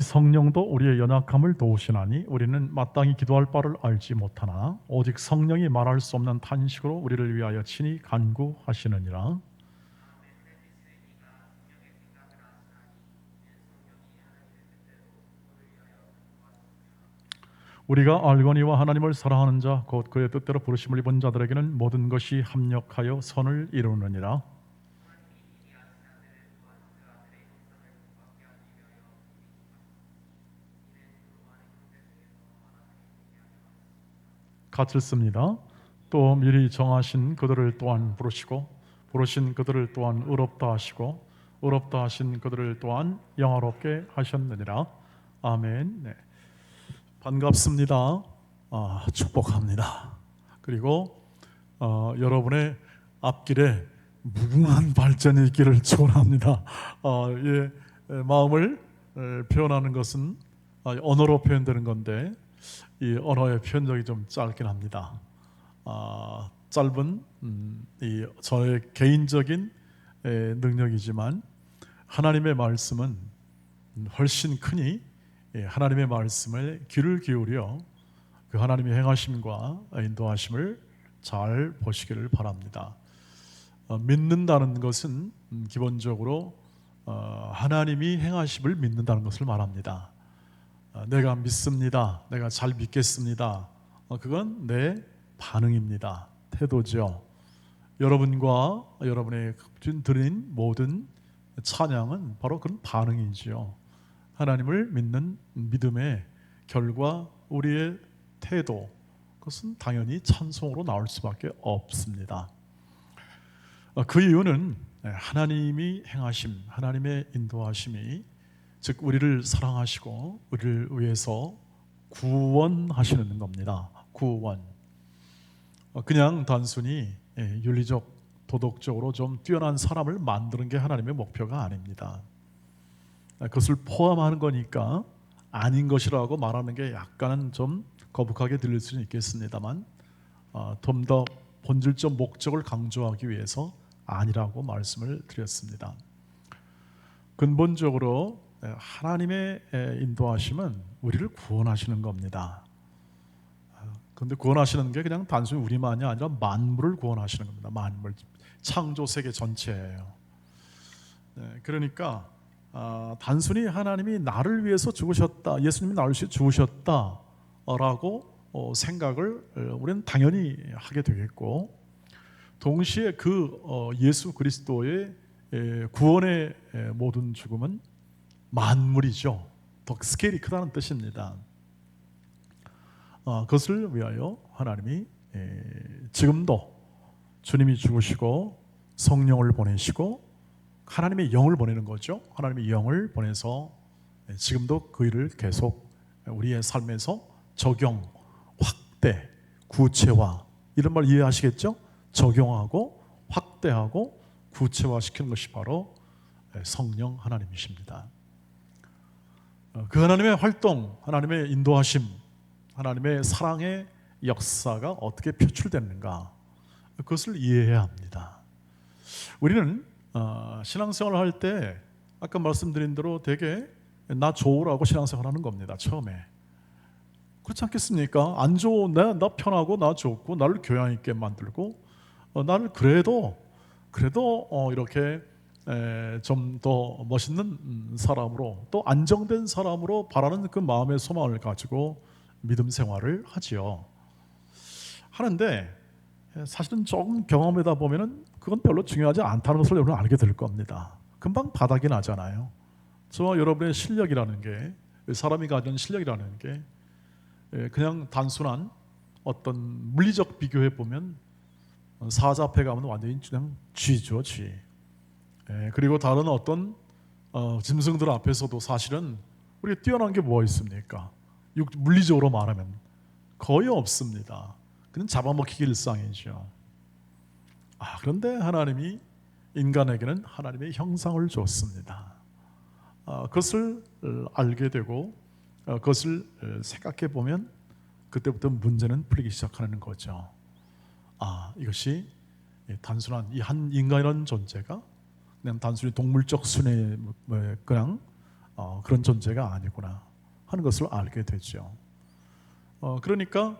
성령도 우리의 연약함을 도우시나니 우리는 마땅히 기도할 바를 알지 못하나 오직 성령이 말할 수 없는 탄식으로 우리를 위하여 친히 간구하시느니라. 우리가 알거니와 하나님을 사랑하는 자 곧 그의 뜻대로 부르심을 입은 자들에게는 모든 것이 합력하여 선을 이루느니라. 같이 씁니다. 또 미리 정하신 그들을 또한 부르시고 부르신 그들을 또한 의롭다 하시고 의롭다 하신 그들을 또한 영화롭게 하셨느니라. 아멘. 네. 반갑습니다. 축복합니다. 그리고 여러분의 앞길에 무궁한 발전이 있기를 축원합니다. 마음을 표현하는 것은 언어로 표현되는 건데 이 언어의 표현력이 좀 짧긴 합니다. 짧은 이 저의 개인적인 능력이지만 하나님의 말씀은 훨씬 크니 하나님의 말씀을 귀를 기울여 그 하나님의 행하심과 인도하심을 잘 보시기를 바랍니다. 믿는다는 것은 기본적으로 하나님이 행하심을 믿는다는 것을 말합니다. 내가 믿습니다. 내가 잘 믿겠습니다. 그건 내 반응입니다. 태도죠. 여러분과 여러분의 드린 모든 찬양은 바로 그런 반응이지요. 하나님을 믿는 믿음의 결과 우리의 태도, 그것은 당연히 찬송으로 나올 수밖에 없습니다. 그 이유는 하나님이 행하심, 하나님의 인도하심이 즉 우리를 사랑하시고 우리를 위해서 구원하시는 겁니다. 구원. 그냥 단순히 윤리적, 도덕적으로 좀 뛰어난 사람을 만드는 게 하나님의 목표가 아닙니다. 그것을 포함하는 거니까 아닌 것이라고 말하는 게 약간은 좀 거북하게 들릴 수는 있겠습니다만 좀 더 본질적 목적을 강조하기 위해서 아니라고 말씀을 드렸습니다. 근본적으로 하나님의 인도하심은 우리를 구원하시는 겁니다. 그런데 구원하시는 게 그냥 단순히 우리만이 아니라 만물을 구원하시는 겁니다. 만물, 창조 세계 전체예요. 그러니까 단순히 하나님이 나를 위해서 죽으셨다, 예수님이 나를 위해서 죽으셨다라고 생각을 우리는 당연히 하게 되겠고, 동시에 그 예수 그리스도의 구원의 모든 죽음은 만물이죠. 더 스케일이 크다는 뜻입니다. 그것을 위하여 하나님이 지금도 주님이 죽으시고 성령을 보내시고 하나님의 영을 보내는 거죠. 하나님의 영을 보내서 지금도 그 일을 계속 우리의 삶에서 적용, 확대, 구체화, 이런 말 이해하시겠죠? 적용하고 확대하고 구체화시키는 것이 바로 성령 하나님이십니다. 그 하나님의 활동, 하나님의 인도하심, 하나님의 사랑의 역사가 어떻게 표출되는가, 그것을 이해해야 합니다. 우리는 신앙생활을 할 때 아까 말씀드린 대로 되게 나 좋으라고 신앙생활 하는 겁니다. 처음에 그렇지 않겠습니까? 안 좋은 나 편하고 나 좋고 나를 교양 있게 만들고 나를 그래도 이렇게 좀 더 멋있는 사람으로, 또 안정된 사람으로 바라는 그 마음의 소망을 가지고 믿음 생활을 하지요. 하는데 사실은 조금 경험하다 보면은 그건 별로 중요하지 않다는 것을 여러분 알게 될 겁니다. 금방 바닥이 나잖아요. 저와 여러분의 실력이라는 게, 사람이 가진 실력이라는 게 그냥 단순한 어떤 물리적 비교해 보면 사자 앞에 가면 완전히 그냥 쥐죠, 쥐. 그리고 다른 어떤 짐승들 앞에서도 사실은 우리가 뛰어난 게 뭐가 있습니까? 물리적으로 말하면 거의 없습니다. 그는 잡아먹히기 일상이죠. 그런데 하나님이 인간에게는 하나님의 형상을 줬습니다. 그것을 알게 되고 그것을 생각해 보면 그때부터 문제는 풀리기 시작하는 거죠. 이것이 단순한 이 한 인간이라는 존재가 그냥 단순히 동물적 순회, 그냥 그런 존재가 아니구나 하는 것을 알게 되죠. 그러니까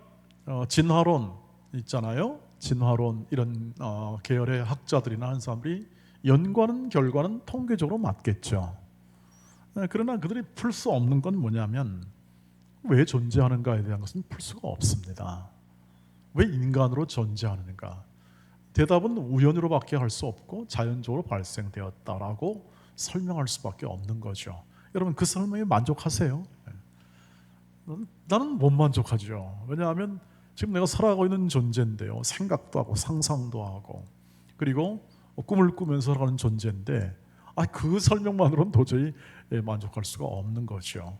진화론 있잖아요. 진화론 이런 계열의 학자들이나 하는 사람들이 연구하는 결과는 통계적으로 맞겠죠. 그러나 그들이 풀 수 없는 건 뭐냐면 왜 존재하는가에 대한 것은 풀 수가 없습니다. 왜 인간으로 존재하는가? 대답은 우연으로밖에 할 수 없고 자연적으로 발생되었다라고 설명할 수밖에 없는 거죠. 여러분 그 설명에 만족하세요? 나는 못 만족하죠. 왜냐하면 지금 내가 살아가고 있는 존재인데요. 생각도 하고 상상도 하고 그리고 꿈을 꾸면서 살아가는 존재인데 그 설명만으로는 도저히 만족할 수가 없는 거죠.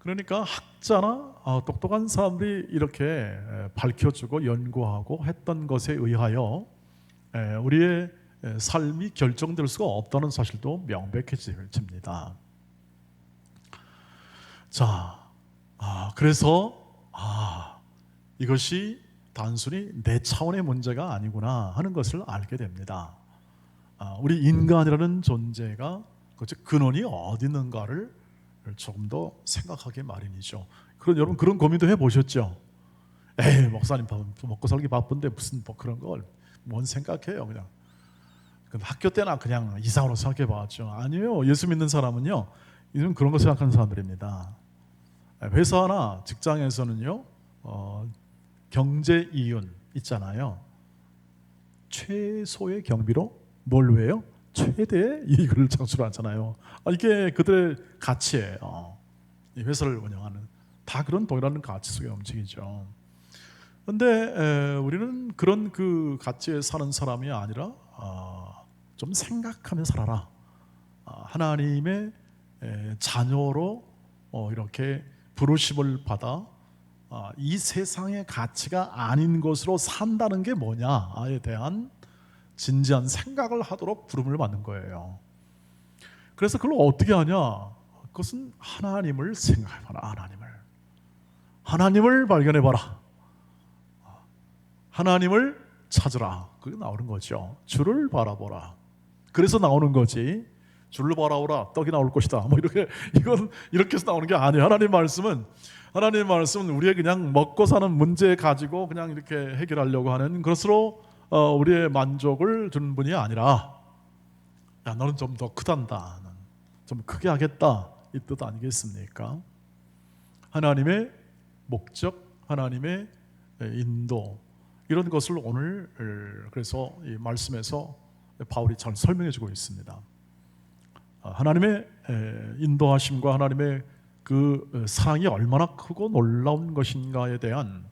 그러니까 학자나 똑똑한 사람들이 이렇게 밝혀주고 연구하고 했던 것에 의하여 우리의 삶이 결정될 수가 없다는 사실도 명백해집니다. 자, 그래서 이것이 단순히 내 차원의 문제가 아니구나 하는 것을 알게 됩니다. 우리 인간이라는 존재가 근원이 어디 있는가를 조금 더 생각하게 마련이죠. 여러분 그런 고민도 해보셨죠? 에이 목사님 먹고 살기 바쁜데 무슨 그런 걸 뭔 생각해요. 그냥 학교 때나 그냥 이상으로 생각해봤죠. 아니에요. 예수 믿는 사람은요 요즘 그런 거 생각하는 사람들입니다. 회사나 직장에서는요 경제 이윤 있잖아요. 최소의 경비로 뭘 위해요? 최대의 이익을 창출하잖아요. 이게 그들의 가치예요. 이 회사를 운영하는 다 그런 동일한 가치 속에 움직이죠. 그런데 우리는 그런 그 가치에 사는 사람이 아니라 좀 생각하며 살아라. 하나님의 자녀로 이렇게 부르심을 받아 이 세상의 가치가 아닌 것으로 산다는 게 뭐냐에 대한 진지한 생각을 하도록 부름을 받는 거예요. 그래서 그걸 어떻게 하냐? 그것은 하나님을 생각해봐라. 하나님을 발견해봐라. 하나님을 찾으라. 그게 나오는 거죠. 주를 바라보라. 그래서 나오는 거지. 주를 바라보라. 떡이 나올 것이다. 이건 이렇게 해서 나오는 게 아니에요. 하나님 말씀은 우리의 그냥 먹고 사는 문제 가지고 그냥 이렇게 해결하려고 하는 것으로 우리의 만족을 주는 분이 아니라 너는 좀 더 크단다. 좀 크게 하겠다. 이 뜻 아니겠습니까? 하나님의 목적, 하나님의 인도 이런 것을 오늘 그래서 이 말씀에서 바울이 잘 설명해 주고 있습니다. 하나님의 인도하심과 하나님의 그 사랑이 얼마나 크고 놀라운 것인가에 대한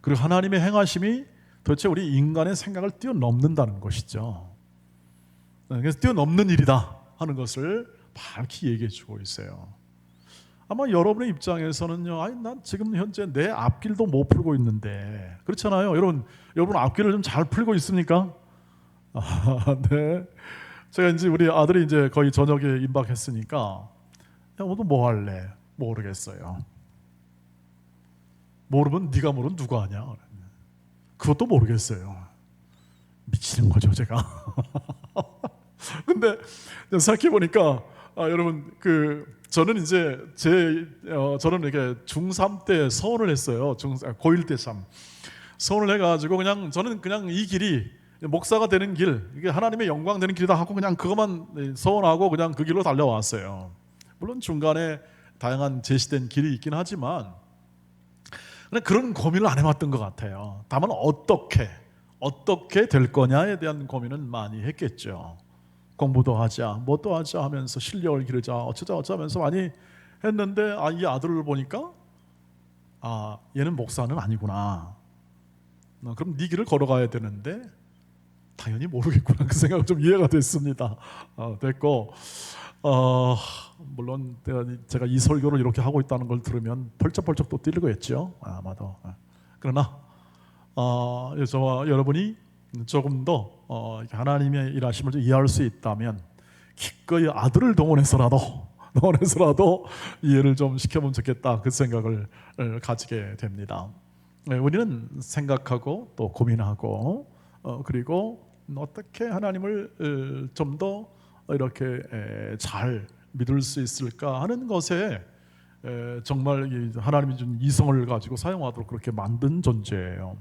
그리고 하나님의 행하심이 도대체 우리 인간의 생각을 뛰어넘는다는 것이죠. 그래서 뛰어넘는 일이다 하는 것을 밝히 얘기해 주고 있어요. 아마 여러분의 입장에서는요, 난 지금 현재 내 앞길도 못 풀고 있는데 그렇잖아요. 여러분 앞길을 좀 잘 풀고 있습니까? 네. 제가 이제 우리 아들이 이제 거의 저녁에 임박했으니까 야, 오늘 뭐 할래? 모르겠어요. 모르면 네가 모르면 누가 하냐? 그것도 모르겠어요. 미치는 거죠, 제가. 근데 생각해 보니까 여러분 저는 이제 저는 이렇게 중3 때 서원을 했어요. 고1 때 참 서원을 해가지고 저는 그냥 이 길이 목사가 되는 길, 이게 하나님의 영광 되는 길이다 하고 그냥 그것만 서원하고 그냥 그 길로 달려왔어요. 물론 중간에 다양한 제시된 길이 있긴 하지만 그런 고민을 안 해봤던 것 같아요. 다만 어떻게 될 거냐에 대한 고민은 많이 했겠죠. 공부도 하자, 뭣도 하자 하면서 실력을 기르자, 어쩌자 하면서 많이 했는데 이 아들을 보니까 얘는 목사는 아니구나. 그럼 네 길을 걸어가야 되는데 당연히 모르겠구나. 그 생각은 좀 이해가 됐습니다. 됐고 물론 제가 이 설교를 이렇게 하고 있다는 걸 들으면 펄쩍펄쩍 또 뛰려고했죠. 아마도. 그러나 저와 여러분이 조금 더 하나님의 일하심을 좀 이해할 수 있다면 기꺼이 아들을 동원해서라도 이해를 좀 시켜보면 좋겠다. 그 생각을 가지게 됩니다. 우리는 생각하고 또 고민하고 그리고 어떻게 하나님을 좀 더 이렇게 잘 믿을 수 있을까 하는 것에 정말 하나님이 준 이성을 가지고 사용하도록 그렇게 만든 존재예요.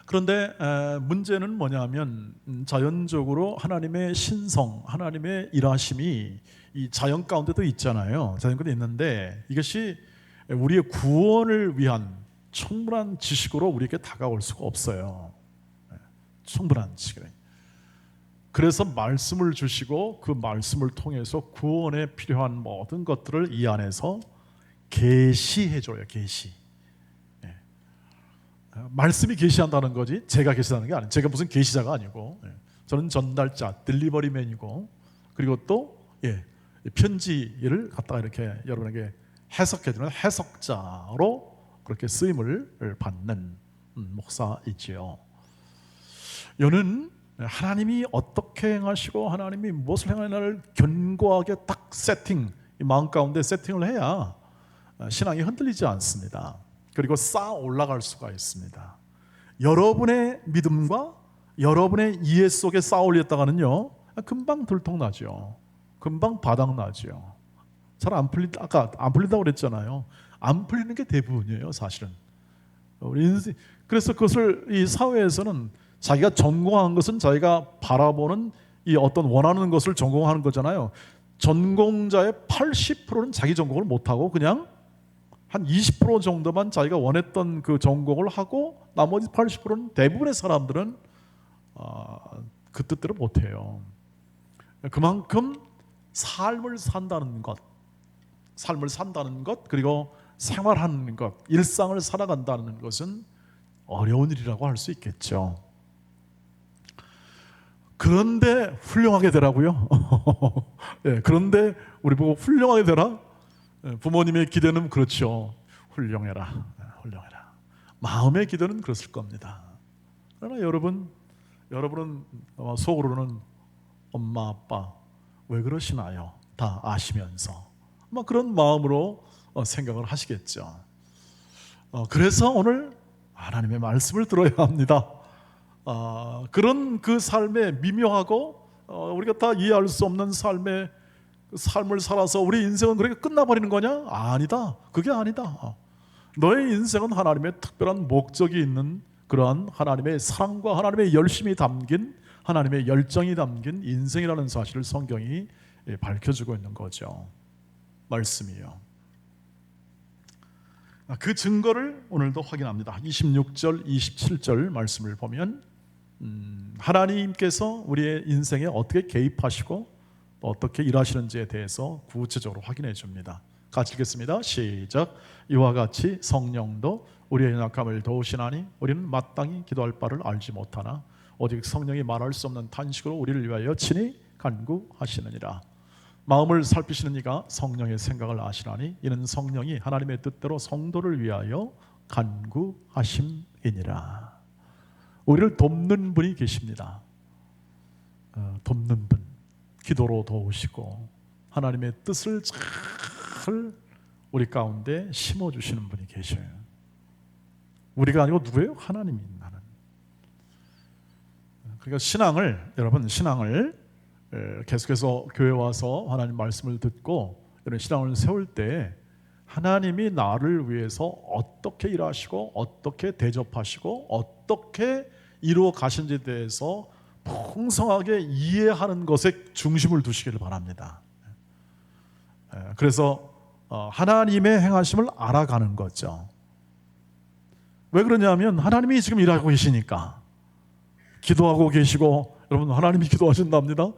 그런데 문제는 뭐냐면 자연적으로 하나님의 신성, 하나님의 일하심이 이 자연 가운데도 있잖아요. 자연 가운데 있는데 이것이 우리의 구원을 위한 충분한 지식으로 우리에게 다가올 수가 없어요. 충분한 지식. 그래서 말씀을 주시고 그 말씀을 통해서 구원에 필요한 모든 것들을 이 안에서 계시해줘요. 계시. 말씀이 계시한다는 거지 제가 계시하는 게 아니에요. 제가 무슨 계시자가 아니고 저는 전달자, 딜리버리맨이고 그리고 또 편지를 갖다가 이렇게 여러분에게 해석해주는 해석자로 그렇게 쓰임을 받는 목사이지요. 이는 하나님이 어떻게 행하시고 하나님이 무엇을 행하느냐를 견고하게 딱 세팅, 이 마음 가운데 세팅을 해야 신앙이 흔들리지 않습니다. 그리고 쌓아 올라갈 수가 있습니다. 여러분의 믿음과 여러분의 이해 속에 쌓아 올렸다가는요 금방 들통나죠. 금방 바닥나죠. 잘 안 풀린다. 아까 안 풀린다고 그랬잖아요. 안 풀리는 게 대부분이에요, 사실은. 그래서 그것을 이 사회에서는 자기가 전공한 것은 자기가 바라보는 이 어떤 원하는 것을 전공하는 거잖아요. 전공자의 80%는 자기 전공을 못하고 그냥 한 20% 정도만 자기가 원했던 그 전공을 하고 나머지 80%는 대부분의 사람들은 그 뜻대로 못해요. 그만큼 삶을 산다는 것 그리고 생활하는 것, 일상을 살아간다는 것은 어려운 일이라고 할 수 있겠죠. 그런데 훌륭하게 되라고요? 그런데 우리 보고 훌륭하게 되라? 부모님의 기대는 그렇죠. 훌륭해라. 마음의 기대는 그랬을 겁니다. 그러나 여러분은 속으로는 엄마 아빠 왜 그러시나요? 다 아시면서 그런 마음으로 생각을 하시겠죠. 그래서 오늘 하나님의 말씀을 들어야 합니다. 그런 그 삶의 미묘하고 우리가 다 이해할 수 없는 삶을 살아서 우리 인생은 그렇게 끝나버리는 거냐? 아니다. 그게 아니다. 너의 인생은 하나님의 특별한 목적이 있는 그러한 하나님의 사랑과 하나님의 열심이 담긴 하나님의 열정이 담긴 인생이라는 사실을 성경이 밝혀주고 있는 거죠. 말씀이요. 그 증거를 오늘도 확인합니다. 26절, 27절 말씀을 보면 하나님께서 우리의 인생에 어떻게 개입하시고 어떻게 일하시는지에 대해서 구체적으로 확인해 줍니다. 같이 읽겠습니다. 시작. 이와 같이 성령도 우리의 연약함을 도우시나니 우리는 마땅히 기도할 바를 알지 못하나 오직 성령이 말할 수 없는 탄식으로 우리를 위하여 친히 간구하시느니라. 마음을 살피시는 이가 성령의 생각을 아시나니 이는 성령이 하나님의 뜻대로 성도를 위하여 간구하심이니라. 우리를 돕는 분이 계십니다. 돕는 분, 기도로 도우시고 하나님의 뜻을 잘 우리 가운데 심어주시는 분이 계셔요. 우리가 아니고 누구예요? 하나님이 나는. 그러니까 신앙을 계속해서 교회 와서 하나님 말씀을 듣고 이런 신앙을 세울 때 하나님이 나를 위해서 어떻게 일하시고 어떻게 대접하시고 어떻게 이루어 가신지에 대해서 풍성하게 이해하는 것에 중심을 두시기를 바랍니다. 그래서 하나님의 행하심을 알아가는 거죠. 왜 그러냐면 하나님이 지금 일하고 계시니까. 기도하고 계시고, 여러분 하나님이 기도하신답니다.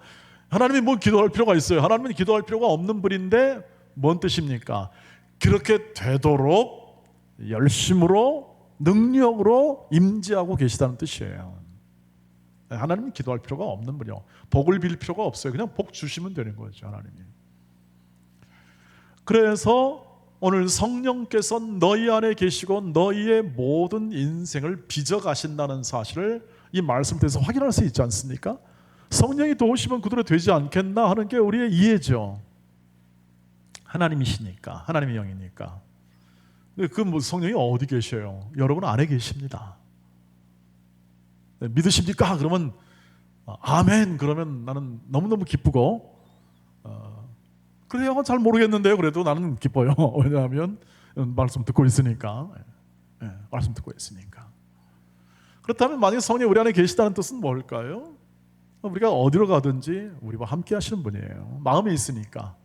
하나님이 뭐 기도할 필요가 있어요? 하나님은 기도할 필요가 없는 분인데 뭔 뜻입니까? 그렇게 되도록 열심으로 능력으로 임재하고 계시다는 뜻이에요. 하나님은 기도할 필요가 없는 분이요. 복을 빌 필요가 없어요. 그냥 복 주시면 되는 거죠, 하나님이. 그래서 오늘 성령께서 너희 안에 계시고 너희의 모든 인생을 빚어가신다는 사실을 이 말씀 통해서 확인할 수 있지 않습니까? 성령이 도우시면 그대로 되지 않겠나 하는 게 우리의 이해죠. 하나님이시니까, 하나님의 영이니까. 그 성령이 어디 계셔요? 여러분 안에 계십니다. 믿으십니까? 그러면 아멘. 그러면 나는 너무너무 기쁘고 그래요? 잘 모르겠는데요. 그래도 나는 기뻐요. 왜냐하면 말씀 듣고 있으니까. 말씀 듣고 있으니까. 그렇다면 만약에 성령이 우리 안에 계시다는 뜻은 뭘까요? 우리가 어디로 가든지 우리와 함께 하시는 분이에요. 마음에 있으니까.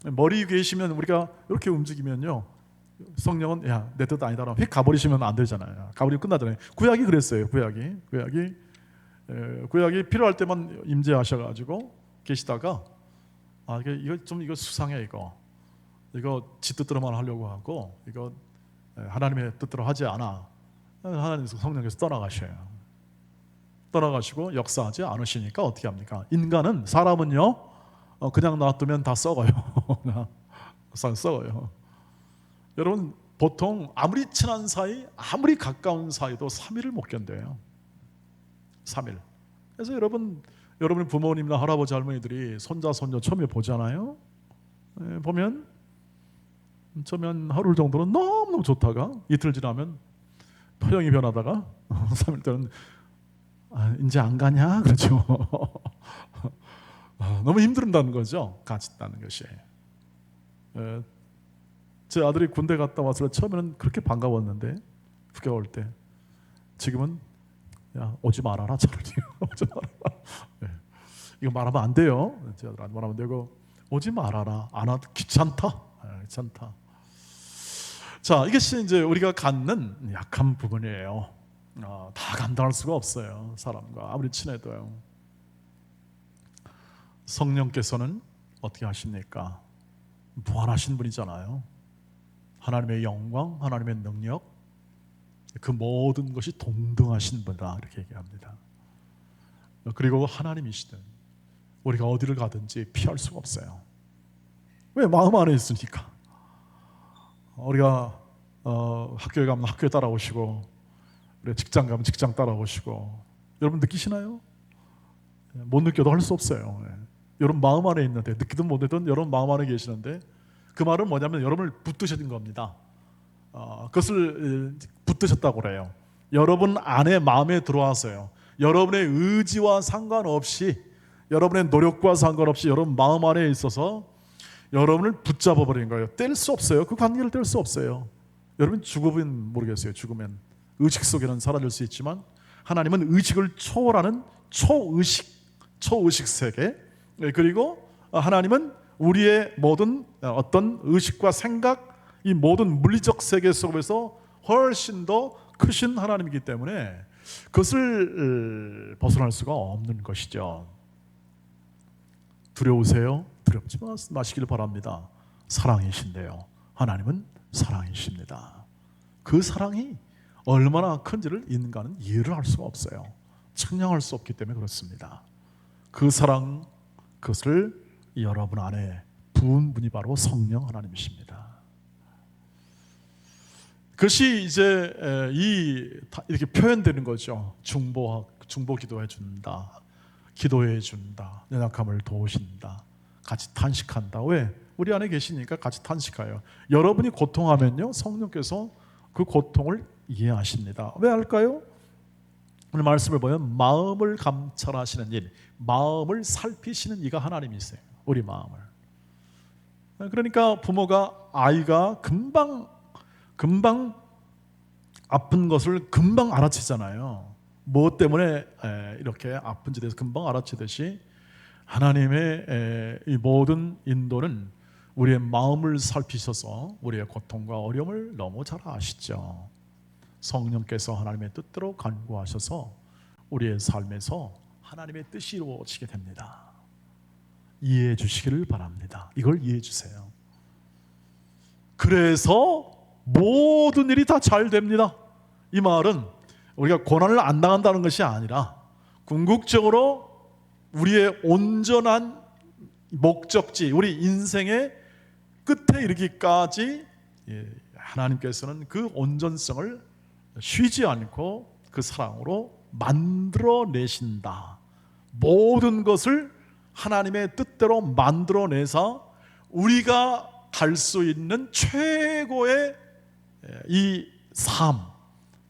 머리 위에 계시면 우리가 이렇게 움직이면요, 성령은 야, 내 뜻 아니다 휙 가버리시면 안 되잖아요. 가버리면 끝나잖아요. 구약이 그랬어요. 구약이 필요할 때만 임재하셔가지고 계시다가 이거 수상해, 이거 지 뜻대로만 하려고 하고 이거 하나님의 뜻대로 하지 않아. 하나님께서 성령께서 떠나가시고 역사하지 않으시니까 어떻게 합니까? 사람은요 그냥 놔두면 다 썩어요. 썩어요. 여러분, 보통 아무리 친한 사이, 아무리 가까운 사이도 3일을 못 견뎌요. 3일. 그래서 여러분의 부모님이나 할아버지 할머니들이 손자 손녀 처음에 보잖아요. 보면 하루 정도는 너무 좋다가 이틀 지나면 표정이 변하다가 3일 때는 이제 안 가냐 그렇죠. 너무 힘들다는 거죠. 같이 있다는 것이. 제 아들이 군대 갔다 와서 처음에는 그렇게 반가웠는데 후에 올 때 지금은 야, 오지 말아라 차라리. 오지 말아라. 이거 말하면 안 돼요. 제 아들한테 말하면 되고, 오지 말아라. 안 와도 귀찮다. 귀찮다. 자, 이것이 이제 우리가 갖는 약한 부분이에요. 다 감당할 수가 없어요. 사람과 아무리 친해도요. 성령께서는 어떻게 하십니까? 무한하신 분이잖아요. 하나님의 영광, 하나님의 능력, 그 모든 것이 동등하신 분이다 이렇게 얘기합니다. 그리고 하나님이시든 우리가 어디를 가든지 피할 수가 없어요. 왜? 마음 안에 있으니까. 우리가 학교에 가면 학교에 따라오시고, 우리가 직장 가면 직장 따라오시고. 여러분 느끼시나요? 못 느껴도 할 수 없어요. 여러분 마음 안에 있는데, 느끼든 못 느끼든 여러분 마음 안에 계시는데, 그 말은 뭐냐면 여러분을 붙드신 겁니다. 그것을 붙드셨다고 그래요. 여러분 안에 마음에 들어와서요, 여러분의 의지와 상관없이, 여러분의 노력과 상관없이 여러분 마음 안에 있어서 여러분을 붙잡아 버린 거예요. 뗄 수 없어요. 그 관계를 뗄 수 없어요. 여러분 죽으면 모르겠어요. 죽으면 의식 속에는 사라질 수 있지만 하나님은 의식을 초월하는 초의식 세계, 그리고 하나님은 우리의 모든 어떤 의식과 생각, 이 모든 물리적 세계 속에서 훨씬 더 크신 하나님이기 때문에 그것을 벗어날 수가 없는 것이죠. 두려우세요? 두렵지 마시길 바랍니다. 사랑이신데요. 하나님은 사랑이십니다. 그 사랑이 얼마나 큰지를 인간은 이해를 할 수가 없어요. 측량할 수 없기 때문에 그렇습니다. 그 사랑, 그것을 여러분 안에 부은 분이 바로 성령 하나님이십니다. 그것이 이제 이렇게 표현되는 거죠. 중보 기도해 준다, 기도해 준다, 연약함을 도우신다, 같이 탄식한다. 왜? 우리 안에 계시니까 같이 탄식해요. 여러분이 고통하면요, 성령께서 그 고통을 이해하십니다. 왜 할까요? 오늘 말씀을 보면 마음을 감찰하시는 일, 마음을 살피시는 이가 하나님이세요. 우리 마음을. 그러니까 부모가 아이가 금방 아픈 것을 금방 알아채잖아요. 무엇 때문에 이렇게 아픈지 대해서 금방 알아채듯이 하나님의 이 모든 인도는 우리의 마음을 살피셔서 우리의 고통과 어려움을 너무 잘 아시죠. 성령께서 하나님의 뜻대로 간구하셔서 우리의 삶에서 하나님의 뜻이 이루어지게 됩니다. 이해해 주시기를 바랍니다. 이걸 이해해 주세요. 그래서 모든 일이 다 잘 됩니다. 이 말은 우리가 고난을 안 당한다는 것이 아니라 궁극적으로 우리의 온전한 목적지, 우리 인생의 끝에 이르기까지 하나님께서는 그 온전성을 쉬지 않고 그 사랑으로 만들어내신다. 모든 것을 하나님의 뜻대로 만들어내서 우리가 갈 수 있는 최고의 이 삶,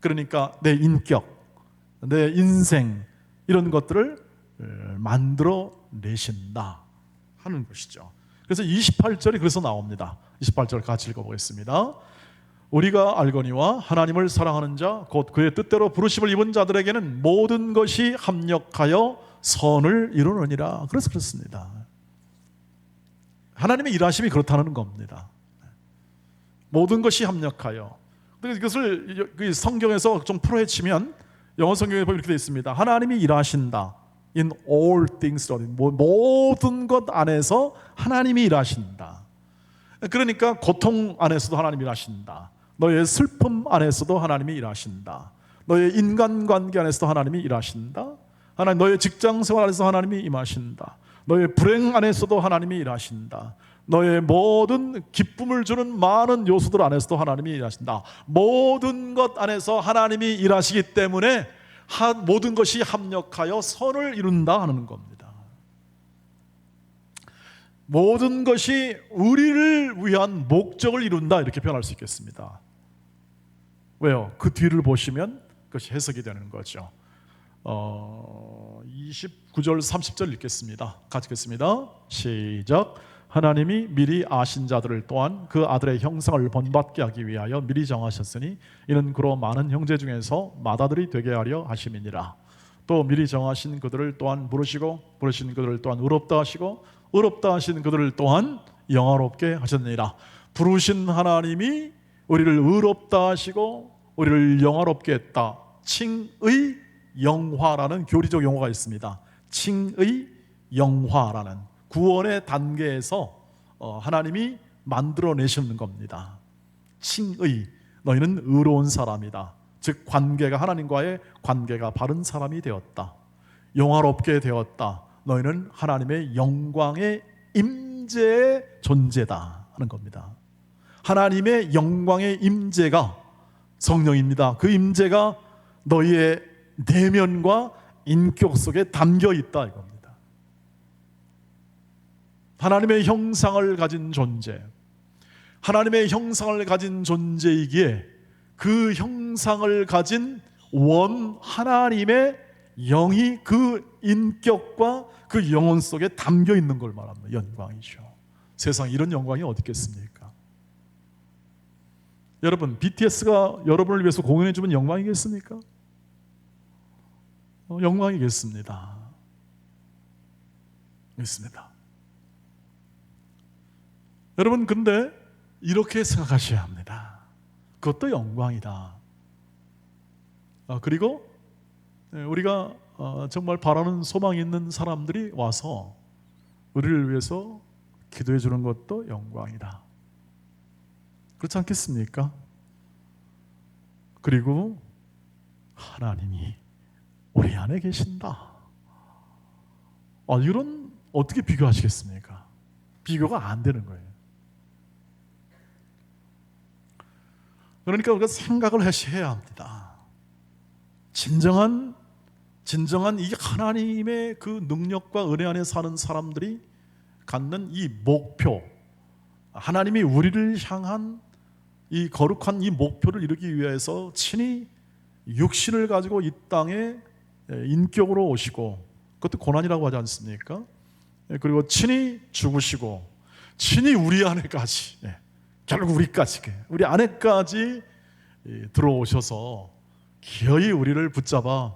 그러니까 내 인격, 내 인생, 이런 것들을 만들어내신다 하는 것이죠. 그래서 28절이 그래서 나옵니다. 28절 같이 읽어보겠습니다. 우리가 알거니와 하나님을 사랑하는 자 곧 그의 뜻대로 부르심을 입은 자들에게는 모든 것이 합력하여 선을 이루느니라. 그래서 그렇습니다. 하나님의 일하심이 그렇다는 겁니다. 모든 것이 합력하여. 이것을 성경에서 좀 풀어헤치면 영어 성경에 보면 이렇게 되어 있습니다. 하나님이 일하신다. In all things, 모든 것 안에서 하나님이 일하신다. 그러니까 고통 안에서도 하나님이 일하신다. 너의 슬픔 안에서도 하나님이 일하신다. 너의 인간관계 안에서도 하나님이 일하신다. 너의 직장생활 안에서 하나님이 임하신다. 너의 불행 안에서도 하나님이 일하신다. 너의 모든 기쁨을 주는 많은 요소들 안에서도 하나님이 일하신다. 모든 것 안에서 하나님이 일하시기 때문에 모든 것이 합력하여 선을 이룬다 하는 겁니다. 모든 것이 우리를 위한 목적을 이룬다 이렇게 표현할 수 있겠습니다. 왜요? 그 뒤를 보시면 그것이 해석이 되는 거죠. 29절 30절 읽겠습니다. 같이 읽겠습니다. 시작. 하나님이 미리 아신 자들을 또한 그 아들의 형상을 본받게 하기 위하여 미리 정하셨으니 이는 그로 많은 형제 중에서 맏아들이 되게 하려 하심이니라. 또 미리 정하신 그들을 또한 부르시고 부르신 그들을 또한 의롭다 하시고 의롭다 하신 그들을 또한 영화롭게 하셨느니라. 부르신 하나님이 우리를 의롭다 하시고 우리를 영화롭게 했다. 칭의 영화라는 교리적 용어가 있습니다. 칭의 영화라는 구원의 단계에서 하나님이 만들어내시는 겁니다. 칭의, 너희는 의로운 사람이다. 즉 관계가 하나님과의 관계가 바른 사람이 되었다. 영화롭게 되었다. 너희는 하나님의 영광의 임재의 존재다 하는 겁니다. 하나님의 영광의 임재가 성령입니다. 그 임재가 너희의 내면과 인격 속에 담겨 있다 이겁니다. 하나님의 형상을 가진 존재, 하나님의 형상을 가진 존재이기에 그 형상을 가진 원 하나님의 영이 그 인격과 그 영혼 속에 담겨 있는 걸 말합니다. 영광이죠. 세상에 이런 영광이 어디 있겠습니까? 여러분, BTS가 여러분을 위해서 공연해 주면 영광이겠습니까? 영광이겠습니다. 있습니다. 여러분, 근데 이렇게 생각하셔야 합니다. 그것도 영광이다. 그리고 우리가 정말 바라는 소망이 있는 사람들이 와서 우리를 위해서 기도해 주는 것도 영광이다. 그렇지 않겠습니까? 그리고 하나님이 우리 안에 계신다. 이런 어떻게 비교하시겠습니까? 비교가 안 되는 거예요. 그러니까 우리가 생각을 해야 합니다. 진정한 이 하나님의 그 능력과 은혜 안에 사는 사람들이 갖는 이 목표, 하나님이 우리를 향한 이 거룩한 이 목표를 이루기 위해서 친히 육신을 가지고 이 땅에 인격으로 오시고, 그것도 고난이라고 하지 않습니까? 그리고 친히 죽으시고 친히 우리 안에까지, 결국 우리 안에까지 들어오셔서 기어이 우리를 붙잡아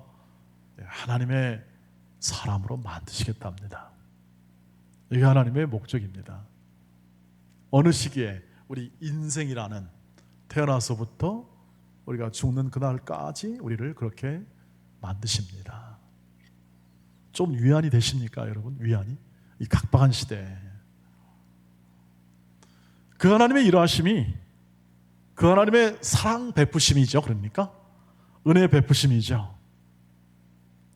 하나님의 사람으로 만드시겠답니다. 이게 하나님의 목적입니다. 어느 시기에 우리 인생이라는, 태어나서부터 우리가 죽는 그날까지 우리를 그렇게 만드십니다. 좀 위안이 되십니까, 여러분? 위안이? 이 각박한 시대에 그 하나님의 일하심이 그 하나님의 사랑 베푸심이죠. 그러니까 은혜 베푸심이죠.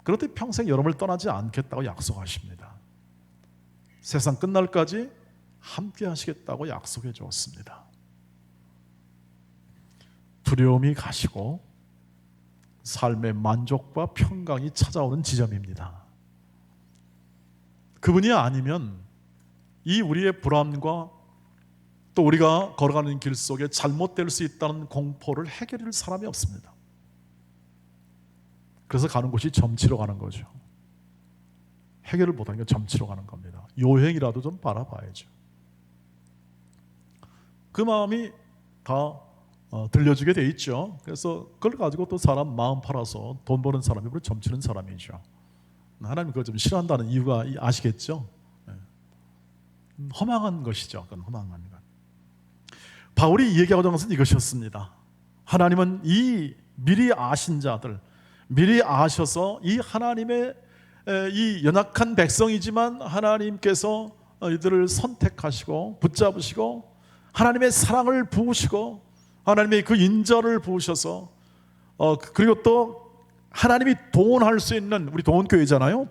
그렇듯 평생 여러분을 떠나지 않겠다고 약속하십니다. 세상 끝날까지 함께 하시겠다고 약속해 주었습니다. 두려움이 가시고 삶의 만족과 평강이 찾아오는 지점입니다. 그분이 아니면 이 우리의 불안과 또 우리가 걸어가는 길 속에 잘못될 수 있다는 공포를 해결할 사람이 없습니다. 그래서 가는 곳이 점치러 가는 거죠. 해결을 못하는 게 점치러 가는 겁니다. 요행이라도 좀 바라봐야죠. 그 마음이 다 들려주게 돼 있죠. 그래서 그걸 가지고 또 사람 마음 팔아서 돈 버는 사람이 바로 점치는 사람이죠. 하나님 그걸 좀 싫어한다는 이유가 아시겠죠? 허망한 것이죠. 그건 허망한 것. 바울이 얘기하고자 하는 것은 이것이었습니다. 하나님은 이 미리 아신 자들, 미리 아셔서 이 하나님의 이 연약한 백성이지만 하나님께서 이들을 선택하시고 붙잡으시고 하나님의 사랑을 부으시고 하나님의 그 인자를 부으셔서 그리고 또 하나님이 동원할 수 있는, 우리 동원교회잖아요.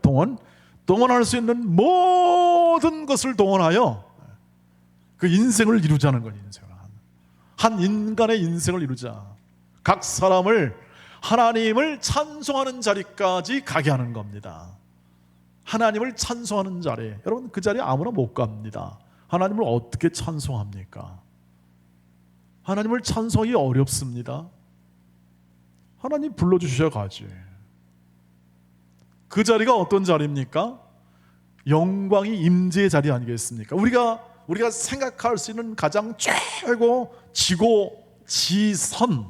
동원할 수 있는 모든 것을 동원하여 그 인생을 이루자는 거예요. 한 인간의 인생을 이루자. 각 사람을 하나님을 찬송하는 자리까지 가게 하는 겁니다. 하나님을 찬송하는 자리, 여러분 그 자리에 아무나 못 갑니다. 하나님을 어떻게 찬송합니까? 하나님을 찬송하기 어렵습니다. 하나님 불러주셔야 가지. 그 자리가 어떤 자리입니까? 영광이 임재의 자리 아니겠습니까? 우리가 생각할 수 있는 가장 최고 지선,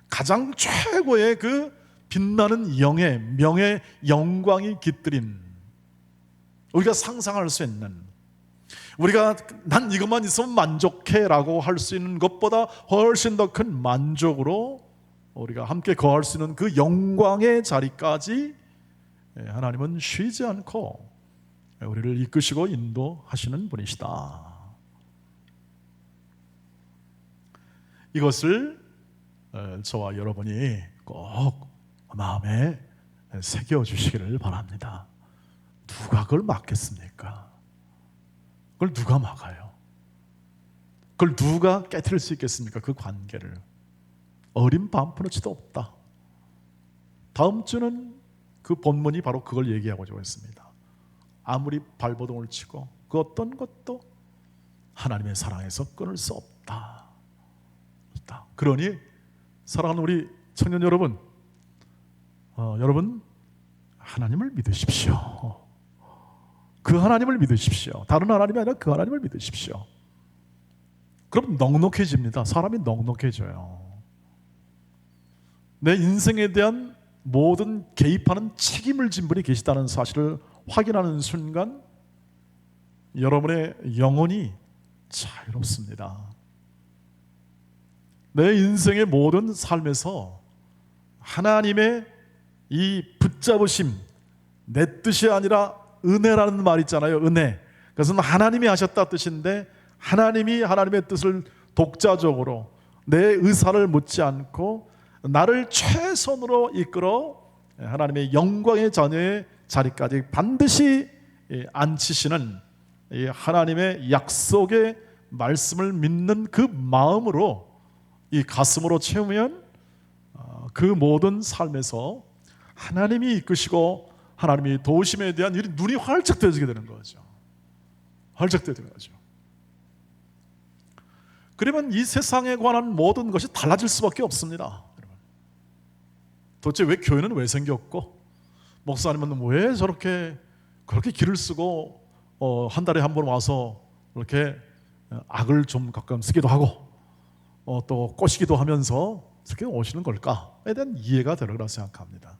가장 최고의 그 빛나는 영의 명예, 영광이 깃들인, 우리가 상상할 수 있는, 우리가 난 이것만 있으면 만족해 라고 할 수 있는 것보다 훨씬 더 큰 만족으로 우리가 함께 거할 수 있는 그 영광의 자리까지 하나님은 쉬지 않고 우리를 이끄시고 인도하시는 분이시다. 이것을 저와 여러분이 꼭 마음에 새겨주시기를 바랍니다. 누가 그걸 막겠습니까? 그걸 누가 막아요? 그걸 누가 깨트릴 수 있겠습니까? 그 관계를. 어린 반푼어치도 없다. 다음 주는 그 본문이 바로 그걸 얘기하고자 했습니다. 아무리 발버둥을 치고 그 어떤 것도 하나님의 사랑에서 끊을 수 없다. 그러니 사랑하는 우리 청년 여러분, 여러분 하나님을 믿으십시오. 그 하나님을 믿으십시오. 다른 하나님이 아니라 그 하나님을 믿으십시오. 그럼 넉넉해집니다. 사람이 넉넉해져요. 내 인생에 대한 모든 개입하는 책임을 진 분이 계시다는 사실을 확인하는 순간 여러분의 영혼이 자유롭습니다. 내 인생의 모든 삶에서 하나님의 이 붙잡으심, 내 뜻이 아니라 은혜라는 말 있잖아요. 은혜. 그것은 하나님이 하셨다 뜻인데 하나님이 하나님의 뜻을 독자적으로 내 의사를 묻지 않고 나를 최선으로 이끌어 하나님의 영광의 자녀의 자리까지 반드시 앉히시는 이 하나님의 약속의 말씀을 믿는 그 마음으로 이 가슴으로 채우면 그 모든 삶에서 하나님이 이끄시고 하나님이 도우심에 대한 눈이 활짝 떠지게 되는 거죠. 활짝 떠지는 거죠. 그러면 이 세상에 관한 모든 것이 달라질 수밖에 없습니다. 도대체 왜 교회는 왜 생겼고 목사님은 왜 그렇게 길을 쓰고 한 달에 한 번 와서 이렇게 악을 좀 가끔 쓰기도 하고 또 꼬시기도 하면서 이렇게 오시는 걸까에 대한 이해가 되는 거라고 생각합니다.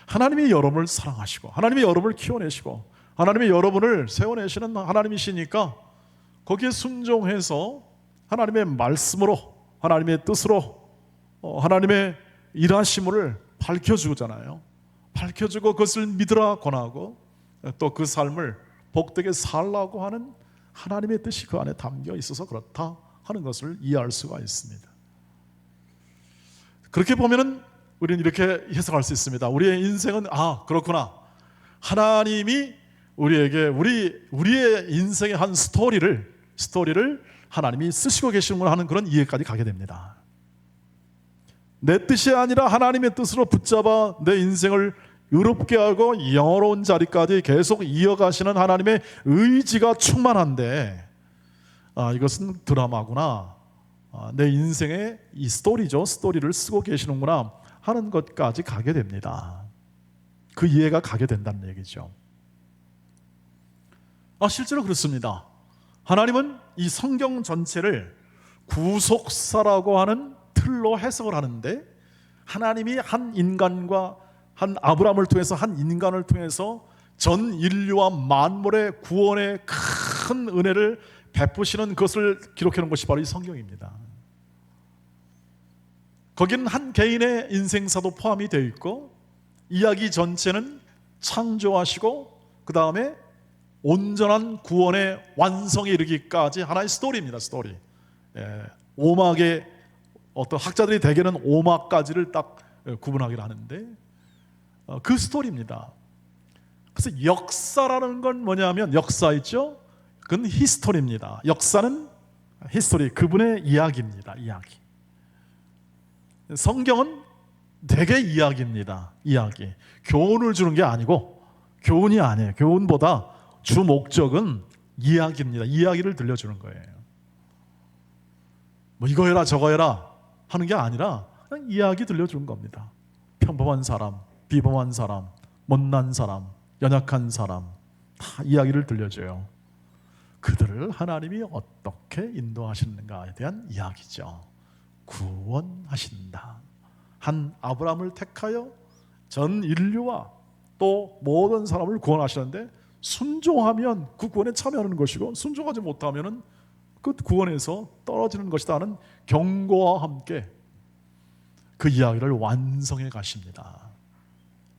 하나님이 여러분을 사랑하시고 하나님이 여러분을 키워내시고 하나님이 여러분을 세워내시는 하나님이시니까 거기에 순종해서 하나님의 말씀으로 하나님의 뜻으로 하나님의 일하심을 밝혀주잖아요. 밝혀주고 그것을 믿으라 권하고 또 그 삶을 복되게 살라고 하는 하나님의 뜻이 그 안에 담겨 있어서 그렇다 하는 것을 이해할 수가 있습니다. 그렇게 보면은 우리는 이렇게 해석할 수 있습니다. 우리의 인생은 그렇구나. 하나님이 우리에게 우리의 인생의 한 스토리를 하나님이 쓰시고 계시는구나 하는 그런 이해까지 가게 됩니다. 내 뜻이 아니라 하나님의 뜻으로 붙잡아 내 인생을 의롭게 하고 영원로운 자리까지 계속 이어가시는 하나님의 의지가 충만한데 이것은 드라마구나. 내 인생의 이 스토리를 쓰고 계시는구나 하는 것까지 가게 됩니다. 그 이해가 가게 된다는 얘기죠. 실제로 그렇습니다. 하나님은 이 성경 전체를 구속사라고 하는 틀로 해석을 하는데, 하나님이 한 인간과 한 아브라함을 통해서, 한 인간을 통해서 전 인류와 만물의 구원의 큰 은혜를 베푸시는 것을 기록해 놓은 것이 바로 이 성경입니다. 거기는 한 개인의 인생사도 포함이 되어 있고, 이야기 전체는 창조하시고 그 다음에 온전한 구원의 완성에 이르기까지 하나의 스토리입니다. 스토리. 오막의 어떤 학자들이 대개는 오막까지를 딱 구분하기로 하는데, 그 스토리입니다. 그래서 역사라는 건 뭐냐면, 역사 있죠? 그건 히스토리입니다. 역사는 히스토리, 그분의 이야기입니다. 이야기. 성경은 되게 이야기입니다. 이야기. 교훈을 주는 게 아니고, 교훈이 아니에요. 교훈보다 주 목적은 이야기입니다. 이야기를 들려주는 거예요. 뭐 이거 해라 저거 해라 하는 게 아니라 그냥 이야기 들려주는 겁니다. 평범한 사람, 비범한 사람, 못난 사람, 연약한 사람 다 이야기를 들려줘요. 그들을 하나님이 어떻게 인도하시는가에 대한 이야기죠. 구원하신다. 한 아브라함을 택하여 전 인류와 또 모든 사람을 구원하시는데, 순종하면 그 구원에 참여하는 것이고, 순종하지 못하면 그 구원에서 떨어지는 것이다 하는 경고와 함께 그 이야기를 완성해 가십니다.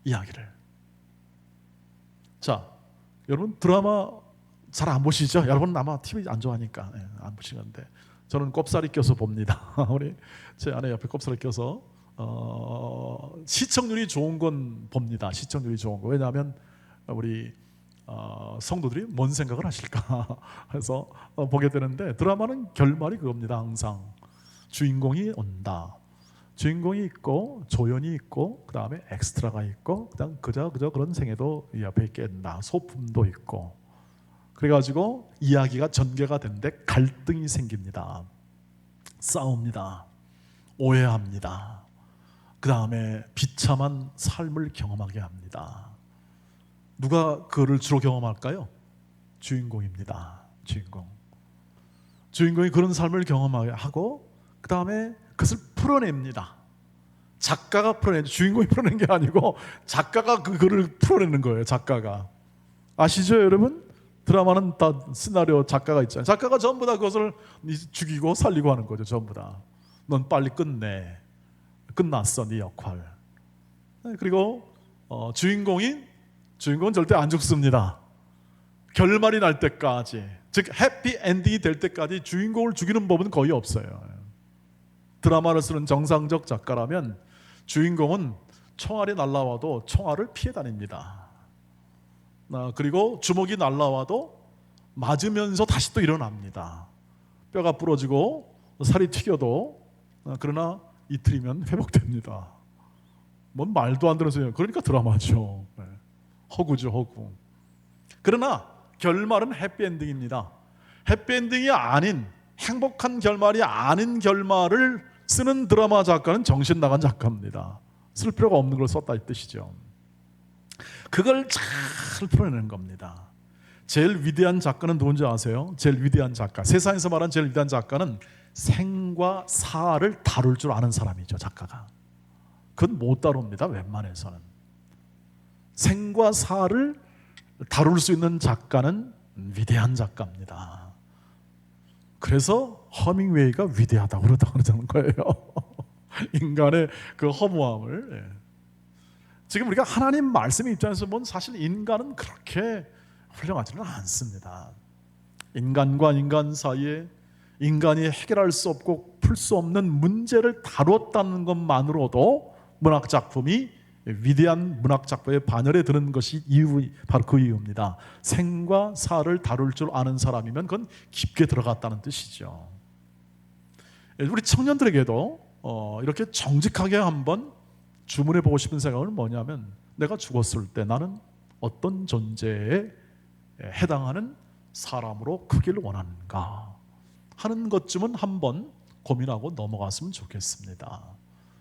이야기를. 자, 여러분 드라마 잘 안 보시죠? 여러분 아마 TV 안 좋아하니까 안 보시는데, 저는 꼽사리 껴서 봅니다. 우리 제 아내 옆에 꼽사리 껴서 시청률이 좋은 건 봅니다. 시청률이 좋은 거. 왜냐하면 우리 성도들이 뭔 생각을 하실까 해서 보게 되는데, 드라마는 결말이 그겁니다. 항상 주인공이 온다. 주인공이 있고 조연이 있고 그 다음에 엑스트라가 있고 그다음 그저 그런 생애도 옆에 있겠다. 소품도 있고. 그래가지고 이야기가 전개가 되는데 갈등이 생깁니다. 싸웁니다. 오해합니다. 그 다음에 비참한 삶을 경험하게 합니다. 누가 그를 주로 경험할까요? 주인공입니다. 주인공이 그런 삶을 경험하게 하고 그 다음에 그것을 풀어냅니다. 작가가 풀어내죠. 주인공이 풀어낸 게 아니고 작가가 그거를 풀어내는 거예요. 작가가. 아시죠 여러분? 드라마는 다 시나리오 작가가 있잖아요. 작가가 전부 다 그것을 죽이고 살리고 하는 거죠. 전부 다. 넌 빨리 끝내. 끝났어 네 역할. 그리고 주인공은 절대 안 죽습니다. 결말이 날 때까지, 즉 해피 엔딩이 될 때까지 주인공을 죽이는 법은 거의 없어요. 드라마를 쓰는 정상적 작가라면 주인공은 총알이 날라와도 총알을 피해 다닙니다. 그리고 주먹이 날라와도 맞으면서 다시 또 일어납니다. 뼈가 부러지고 살이 튀겨도 그러나 이틀이면 회복됩니다. 뭔 말도 안 되는 소리예요. 그러니까 드라마죠. 허구죠, 허구. 그러나 결말은 해피엔딩입니다. 해피엔딩이 아닌, 행복한 결말이 아닌 결말을 쓰는 드라마 작가는 정신 나간 작가입니다. 쓸 필요가 없는 걸 썼다 이 뜻이죠. 그걸 잘 풀어내는 겁니다. 제일 위대한 작가는 누군지 아세요? 제일 위대한 작가, 세상에서 말하는 제일 위대한 작가는 생과 사를 다룰 줄 아는 사람이죠. 작가가. 그건 못 다룹니다. 웬만해서는. 생과 사를 다룰 수 있는 작가는 위대한 작가입니다. 그래서 허밍웨이가 위대하다고 그러는 거예요. 인간의 그 허무함을. 지금 우리가 하나님 말씀의 입장에서 보면 사실 인간은 그렇게 훌륭하지는 않습니다. 인간과 인간 사이에 인간이 해결할 수 없고 풀 수 없는 문제를 다뤘다는 것만으로도 문학작품이 위대한 문학작품의 반열에 드는 것이 바로 그 이유입니다. 생과 사를 다룰 줄 아는 사람이면 그건 깊게 들어갔다는 뜻이죠. 우리 청년들에게도 이렇게 정직하게 한번 주문해 보고 싶은 생각은 뭐냐면, 내가 죽었을 때 나는 어떤 존재에 해당하는 사람으로 크기를 원하는가 하는 것쯤은 한번 고민하고 넘어갔으면 좋겠습니다.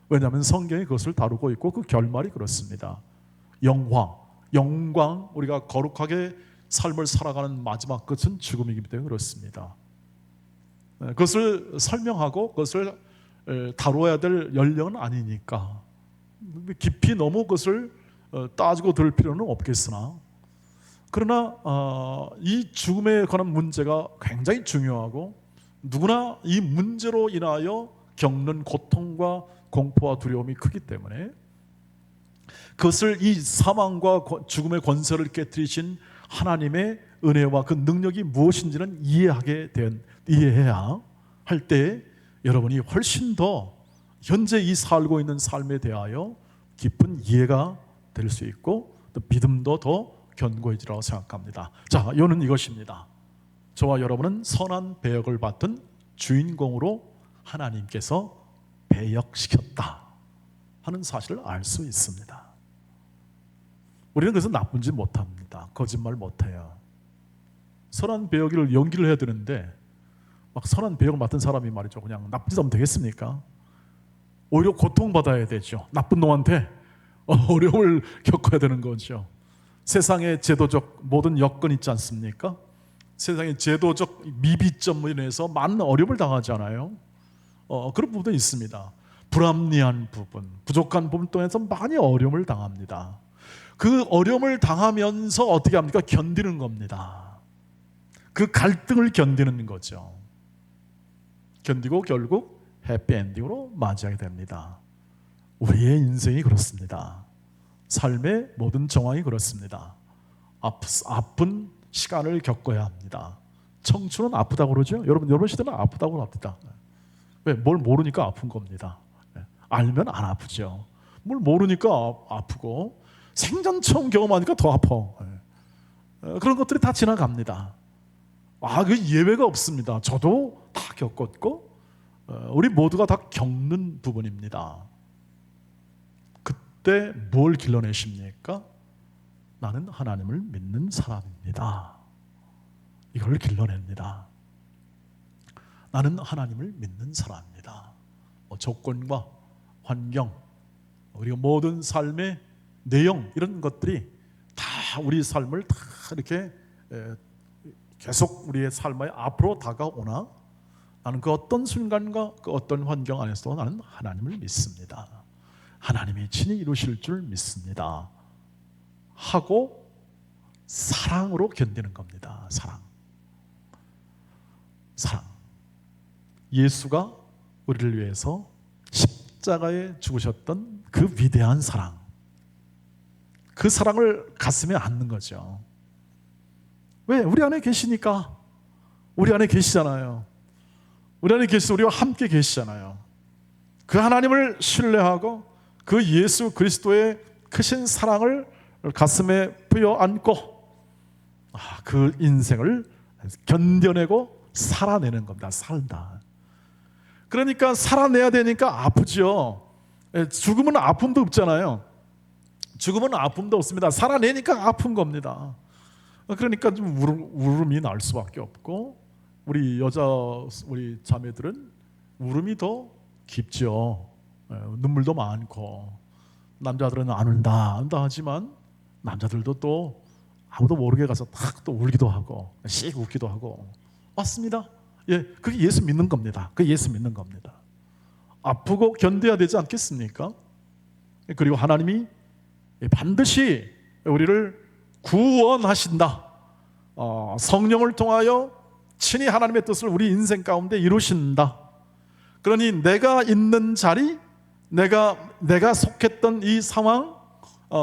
왜냐하면 성경이 그것을 다루고 있고 그 결말이 그렇습니다. 영광, 우리가 거룩하게 삶을 살아가는 마지막 끝은 죽음이기 때문에 그렇습니다. 그것을 설명하고 그것을 다루어야 될 연령은 아니니까 깊이 너무 그것을 따지고 들 필요는 없겠으나, 그러나 이 죽음에 관한 문제가 굉장히 중요하고 누구나 이 문제로 인하여 겪는 고통과 공포와 두려움이 크기 때문에 그것을, 이 사망과 죽음의 권세를 깨뜨리신 하나님의 은혜와 그 능력이 무엇인지는 이해해야 할 때 여러분이 훨씬 더 현재 이 살고 있는 삶에 대하여 깊은 이해가 될 수 있고 또 믿음도 더 견고해지라고 생각합니다. 자, 이유는 이것입니다. 저와 여러분은 선한 배역을 맡은 주인공으로 하나님께서 배역시켰다 하는 사실을 알 수 있습니다. 우리는 그래서 나쁜 짓 못합니다. 거짓말 못해요. 선한 배역을 연기를 해야 되는데 막 선한 배역을 맡은 사람이 말이죠, 그냥 나쁜 짓 하면 되겠습니까? 오히려 고통받아야 되죠. 나쁜 놈한테 어려움을 겪어야 되는 거죠. 세상의 제도적 모든 여건 있지 않습니까? 세상의 제도적 미비점으로 인해서 많은 어려움을 당하잖아요. 그런 부분도 있습니다. 불합리한 부분, 부족한 부분 통해서 많이 어려움을 당합니다. 그 어려움을 당하면서 어떻게 합니까? 견디는 겁니다. 그 갈등을 견디는 거죠. 견디고 결국 해피엔딩으로 맞이하게 됩니다. 우리의 인생이 그렇습니다. 삶의 모든 정황이 그렇습니다. 아픈 시간을 겪어야 합니다. 청춘은 아프다고 그러죠? 여러분 시대는 아프다고 합니다. 왜? 뭘 모르니까 아픈 겁니다. 알면 안 아프죠. 뭘 모르니까 아프고 생전 처음 경험하니까 더 아파. 그런 것들이 다 지나갑니다. 그 예외가 없습니다. 저도 다 겪었고 우리 모두가 다 겪는 부분입니다. 그때 뭘 길러내십니까? 나는 하나님을 믿는 사람입니다. 이걸 길러냅니다. 나는 하나님을 믿는 사람입니다. 조건과 환경, 우리가 모든 삶의 내용, 이런 것들이 다 우리 삶을 다 이렇게 계속 우리의 삶에 앞으로 다가오나 나는 그 어떤 순간과 그 어떤 환경 안에서도 나는 하나님을 믿습니다. 하나님이 친히 이루실 줄 믿습니다 하고 사랑으로 견디는 겁니다. 사랑. 예수가 우리를 위해서 십자가에 죽으셨던 그 위대한 사랑, 그 사랑을 가슴에 안는 거죠. 왜? 우리 안에 계시니까. 우리 안에 계시잖아요. 우리 안에 계시서 우리와 함께 계시잖아요. 그 하나님을 신뢰하고 그 예수 그리스도의 크신 사랑을 가슴에 부여안고 그 인생을 견뎌내고 살아내는 겁니다. 살다. 그러니까 살아내야 되니까 아프죠. 죽음은 아픔도 없잖아요. 죽음은 아픔도 없습니다. 살아내니까 아픈 겁니다. 그러니까 좀 울음이 날 수밖에 없고, 우리 자매들은 울음이 더 깊죠. 눈물도 많고, 남자들은 안 운다 하지만 남자들도 또 아무도 모르게 가서 탁 또 울기도 하고 씩 웃기도 하고, 맞습니다. 그게 예수 믿는 겁니다. 그게 예수 믿는 겁니다. 아프고 견뎌야 되지 않겠습니까? 그리고 하나님이 반드시 우리를 구원하신다. 성령을 통하여 친히 하나님의 뜻을 우리 인생 가운데 이루신다. 그러니 내가 있는 자리, 내가 속했던 이 상황,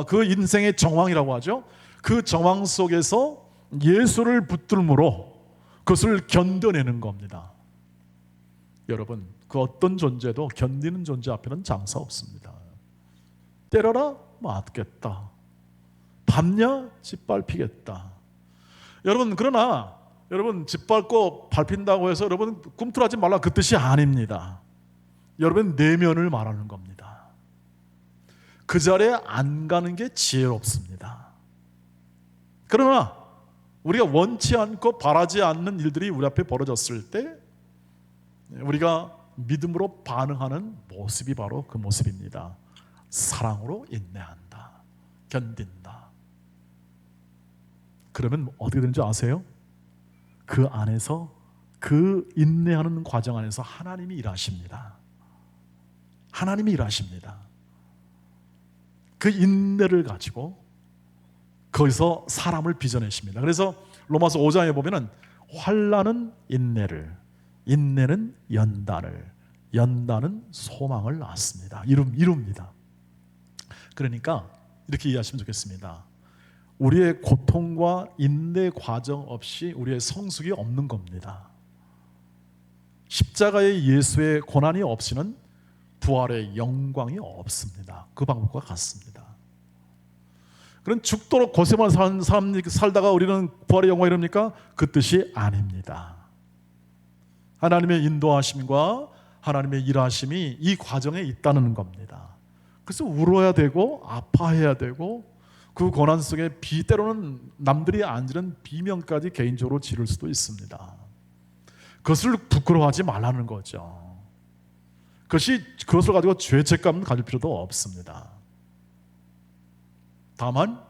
그 인생의 정황이라고 하죠. 그 정황 속에서 예수를 붙들므로 그것을 견뎌내는 겁니다. 여러분, 그 어떤 존재도 견디는 존재 앞에는 장사 없습니다. 때려라 맞겠다. 밟냐 짓밟히겠다. 여러분, 그러나 여러분 짓밟고 밟힌다고 해서 여러분 꿈틀하지 말라, 그 뜻이 아닙니다. 여러분 내면을 말하는 겁니다. 그 자리에 안 가는 게 지혜롭습니다. 그러나 우리가 원치 않고 바라지 않는 일들이 우리 앞에 벌어졌을 때 우리가 믿음으로 반응하는 모습이 바로 그 모습입니다. 사랑으로 인내한다. 견딘다. 그러면 어떻게 되는지 아세요? 그 안에서 그 인내하는 과정 안에서 하나님이 일하십니다. 하나님이 일하십니다. 그 인내를 가지고 거기서 사람을 빚어내십니다. 그래서 로마서 5장에 보면은 환난은 인내를, 인내는 연단을, 연단은 소망을 낳습니다. 이룹니다. 그러니까 이렇게 이해하시면 좋겠습니다. 우리의 고통과 인내 과정 없이 우리의 성숙이 없는 겁니다. 십자가의 예수의 고난이 없이는 부활의 영광이 없습니다. 그 방법과 같습니다. 그런 죽도록 고생만 사는 사람 살다가 우리는 부활의 영광이 이릅니까? 그 뜻이 아닙니다. 하나님의 인도하심과 하나님의 일하심이 이 과정에 있다는 겁니다. 그래서 울어야 되고 아파해야 되고 그 고난 속에 때로는 남들이 안 지른 비명까지 개인적으로 지를 수도 있습니다. 그것을 부끄러워하지 말라는 거죠. 그것을 가지고 죄책감을 가질 필요도 없습니다. 다만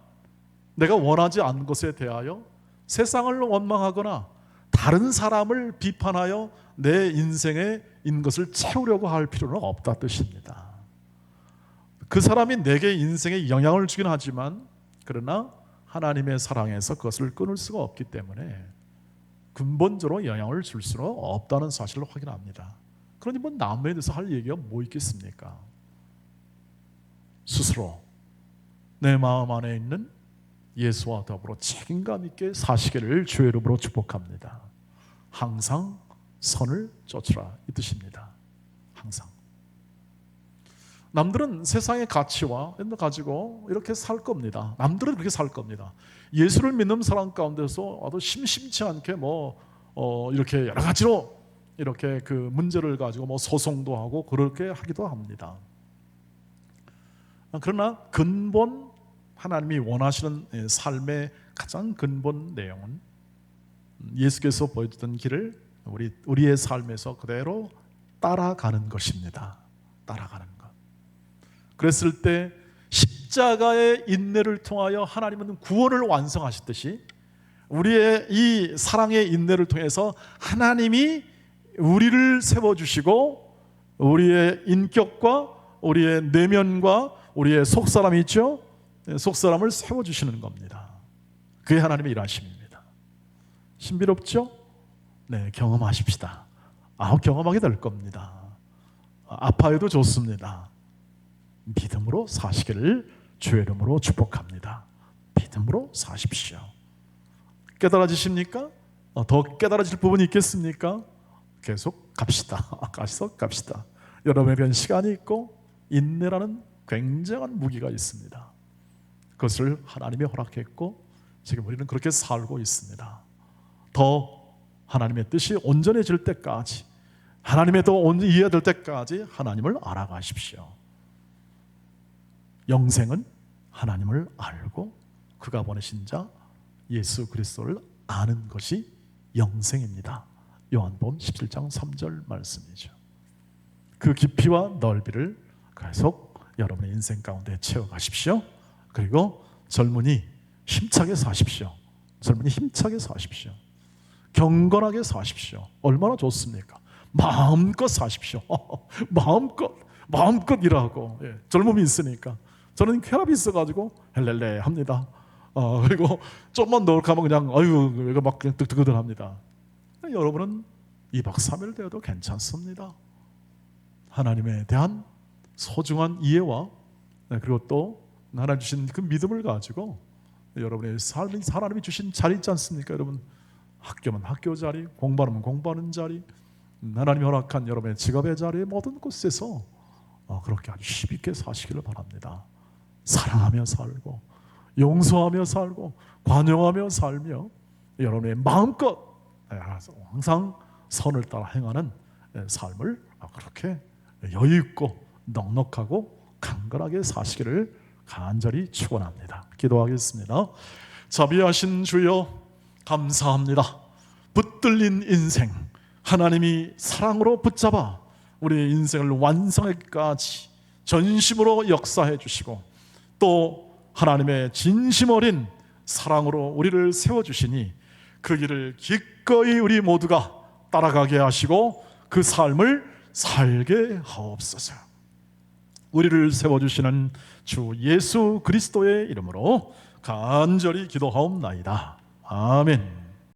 내가 원하지 않는 것에 대하여 세상을 원망하거나 다른 사람을 비판하여 내 인생에 있는 것을 채우려고 할 필요는 없다 뜻입니다. 그 사람이 내게 인생에 영향을 주긴 하지만 그러나 하나님의 사랑에서 그것을 끊을 수가 없기 때문에 근본적으로 영향을 줄 수는 없다는 사실을 확인합니다. 그러니 뭐 남에 대해서 할 얘기가 뭐 있겠습니까? 스스로 내 마음 안에 있는 예수와 더불어 책임감 있게 사시기를 주의 이름으로 축복합니다. 항상 선을 쫓으라 이 뜻입니다. 항상. 남들은 세상의 가치와 이런 거 가지고 이렇게 살 겁니다. 남들은 그렇게 살 겁니다. 예수를 믿는 사람 가운데서 아주 심심치 않게 이렇게 여러 가지로 이렇게 그 문제를 가지고 소송도 하고 그렇게 하기도 합니다. 그러나 근본 하나님이 원하시는 삶의 가장 근본 내용은 예수께서 보여주던 길을 우리의 삶에서 그대로 따라가는 것입니다. 따라가는 것. 그랬을 때 십자가의 인내를 통하여 하나님은 구원을 완성하셨듯이 우리의 이 사랑의 인내를 통해서 하나님이 우리를 세워주시고 우리의 인격과 우리의 내면과 우리의 속사람이 있죠? 속사람을 세워주시는 겁니다. 그게 하나님의 일하심입니다. 신비롭죠? 네, 경험하십시다. 경험하게 될 겁니다. 아파해도 좋습니다. 믿음으로 사시기를 주의 이름으로 축복합니다. 믿음으로 사십시오. 깨달아지십니까? 더 깨달아질 부분이 있겠습니까? 계속 갑시다. 계속 갑시다. 여러분에게는 시간이 있고 인내라는 굉장한 무기가 있습니다. 그것을 하나님이 허락했고 지금 우리는 그렇게 살고 있습니다. 더 하나님의 뜻이 온전해질 때까지 하나님의 더 온전히 이해될 때까지 하나님을 알아가십시오. 영생은 하나님을 알고 그가 보내신 자 예수 그리스도를 아는 것이 영생입니다. 요한복음 17장 3절 말씀이죠. 그 깊이와 넓이를 계속 여러분의 인생 가운데 채워가십시오. 그리고 젊은이 힘차게 사십시오. 젊은이 힘차게 사십시오. 경건하게 사십시오. 얼마나 좋습니까? 마음껏 사십시오. 마음껏 일하고 젊음이 있으니까. 저는 쾌락이 있어가지고 헬렐레 합니다. 그리고 좀만 노력하면 그냥 이거 막 그냥 뜨거들합니다. 여러분은 2박 3일 되어도 괜찮습니다. 하나님에 대한 소중한 이해와 그리고 또 하나님 주신 그 믿음을 가지고 여러분의 삶이 하나님이 주신 자리 있지 않습니까? 여러분 학교면 학교 자리, 공부하면 공부하는 자리, 하나님이 허락한 여러분의 직업의 자리 모든 곳에서 그렇게 아주 힘있게 사시기를 바랍니다. 사랑하며 살고 용서하며 살고 관용하며 살며 여러분의 마음껏 항상 선을 따라 행하는 삶을 그렇게 여유 있고 넉넉하고 강건하게 사시기를 간절히 축원합니다. 기도하겠습니다. 자비하신 주여 감사합니다. 붙들린 인생 하나님이 사랑으로 붙잡아 우리의 인생을 완성하기까지 전심으로 역사해 주시고 또 하나님의 진심 어린 사랑으로 우리를 세워주시니 그 길을 기꺼이 우리 모두가 따라가게 하시고 그 삶을 살게 하옵소서. 우리를 세워주시는 주 예수 그리스도의 이름으로 간절히 기도하옵나이다. 아멘.